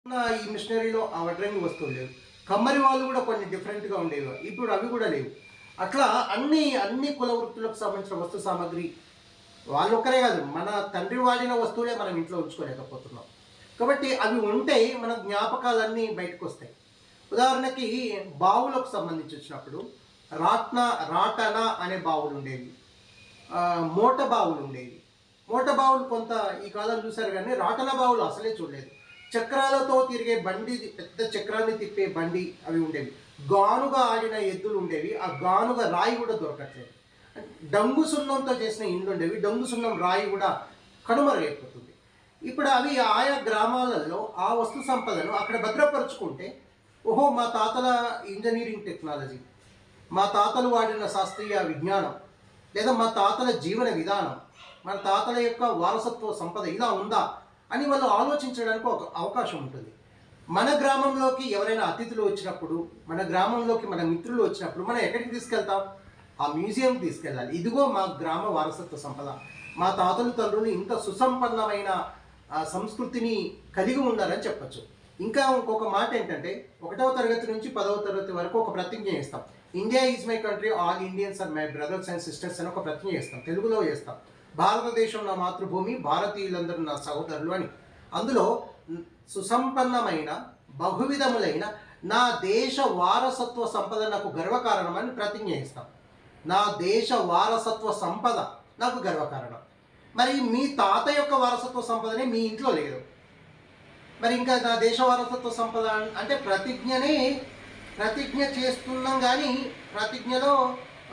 ఈ మిషనరీలో ఆ వడ్రంగి వస్తువులు లేవు. కమ్మరి వాళ్ళు కూడా కొన్ని డిఫరెంట్గా ఉండేవి, ఇప్పుడు అవి కూడా లేవు. అట్లా అన్ని కుల వృత్తులకు సంబంధించిన వస్తు సామాగ్రి వాళ్ళొక్కరే కాదు, మన తండ్రి వాడిన వస్తువులే మనం ఇంట్లో ఉంచుకోలేకపోతున్నాం. కాబట్టి అవి ఉంటే మన జ్ఞాపకాలన్నీ బయటకు వస్తాయి. ఉదాహరణకి బావులకు సంబంధించి వచ్చినప్పుడు రాటన అనే బావులు ఉండేవి, మోట బావులు ఉండేవి. మోట బావులు కొంత ఈ కాలం చూశారు, కానీ రాటన బావులు అసలే చూడలేదు. చక్రాలతో తిరిగే బండి, పెద్ద చక్రాన్ని తిప్పే బండి అవి ఉండేవి. గానుగా ఆడిన ఎద్దులు ఉండేవి, ఆ గానుగా రాయి కూడా దొరకట్లేదు. డంగు సున్నంతో చేసిన ఇండ్లు ఉండేవి, డంగు సున్నం రాయి కూడా కనుమరుగైపోతుంది. ఇప్పుడు అవి ఆయా గ్రామాలలో ఆ వస్తు సంపదను అక్కడ భద్రపరుచుకుంటే, ఓహో మా తాతల ఇంజనీరింగ్ టెక్నాలజీ, మా తాతలు వాడిన శాస్త్రీయ విజ్ఞానం, లేదా మా తాతల జీవన విధానం, మన తాతల యొక్క వారసత్వ సంపద ఇలా ఉందా అని వాళ్ళు ఆలోచించడానికి ఒక అవకాశం ఉంటుంది. మన గ్రామంలోకి ఎవరైనా అతిథులు వచ్చినప్పుడు, మన గ్రామంలోకి మన మిత్రులు వచ్చినప్పుడు మనం ఎక్కడికి తీసుకెళ్తాం? ఆ మ్యూజియం తీసుకెళ్ళాలి. ఇదిగో మా గ్రామ వారసత్వ సంపద, మా తాతలు తండ్రులు ఇంత సుసంపన్నమైన సంస్కృతిని కలిగి ఉన్నారని చెప్పచ్చు. ఇంకా ఇంకొక మాట ఏంటంటే, 1వ తరగతి నుంచి 10వ తరగతి వరకు ఒక ప్రతిజ్ఞ చేస్తాం. India is my country, all Indians are my brothers and sisters అని ఒక ప్రతిజ్ఞ చేస్తాం, తెలుగులో చేస్తాం. భారతదేశం నా మాతృభూమి, భారతీయులందరూ నా సహోదరులు అని. అందులో సుసంపన్నమైన బహువిధములైన నా దేశ వారసత్వ సంపద నాకు గర్వకారణమని ప్రతిజ్ఞ చేస్తాం. నా దేశ వారసత్వ సంపద నాకు గర్వకారణం. మరి మీ తాత యొక్క వారసత్వ సంపదనే మీ ఇంట్లో లేదు, మరి ఇంకా నా దేశ వారసత్వ సంపద అంటే ప్రతిజ్ఞ చేస్తున్నాం, కానీ ప్రతిజ్ఞలో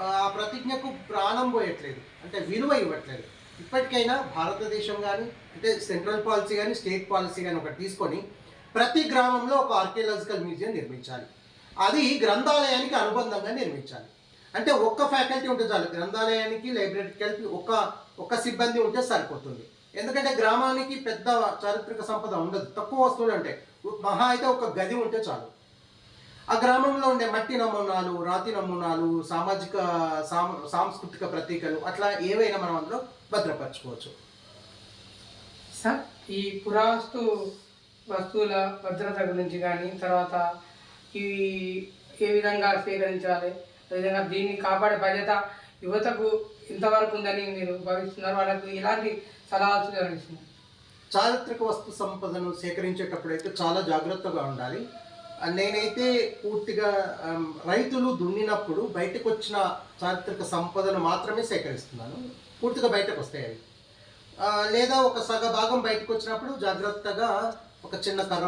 ఆ ప్రతిజ్ఞకు ప్రాణం పోయట్లేదు, అంటే విలువ ఇవ్వట్లేదు. ఇప్పటికైనా భారతదేశం కానీ, అంటే సెంట్రల్ పాలసీ కానీ స్టేట్ పాలసీ కానీ ఒకటి తీసుకొని ప్రతి గ్రామంలో ఒక ఆర్కియాలజికల్ మ్యూజియం నిర్మించాలి. అది గ్రంథాలయానికి అనుబంధంగా నిర్మించాలి. అంటే ఒక్క ఫ్యాకల్టీ ఉంటే చాలు, గ్రంథాలయానికి లైబ్రరీకి కలిపి ఒక్క సిబ్బంది ఉంటే సరిపోతుంది. ఎందుకంటే గ్రామానికి పెద్ద చారిత్రక సంపద ఉండదు, తక్కువ వస్తువులు ఉంటాయి. మహా అయితే ఒక గది ఉంటే చాలు. ఆ గ్రామంలో ఉండే మట్టి నమూనాలు, రాతి నమూనాలు, సాంస్కృతిక ప్రతీకలు అట్లా ఏవైనా మనం అందులో భద్రపరచుకోవచ్చు. సార్, ఈ పురావస్తు వస్తువుల భద్రత గురించి కానీ, తర్వాత ఇవి ఏ విధంగా స్వీకరించాలి, అదేవిధంగా దీన్ని కాపాడే బాధ్యత యువతకు ఎంతవరకు ఉందని మీరు భావిస్తున్నారు? వాళ్ళకు ఎలాంటి సలహాలు సూచిస్తున్నారు? చారిత్రక వస్తు సంపదను సేకరించేటప్పుడు అయితే చాలా జాగ్రత్తగా ఉండాలి. నేనైతే పూర్తిగా రైతులు దున్నినప్పుడు బయటకు వచ్చిన చారిత్రక సంపదను మాత్రమే సేకరిస్తున్నాను. పూర్తిగా బయటకు వస్తాయి అవి, లేదా ఒక సగ భాగం బయటకు వచ్చినప్పుడు జాగ్రత్తగా ఒక చిన్న కర్ర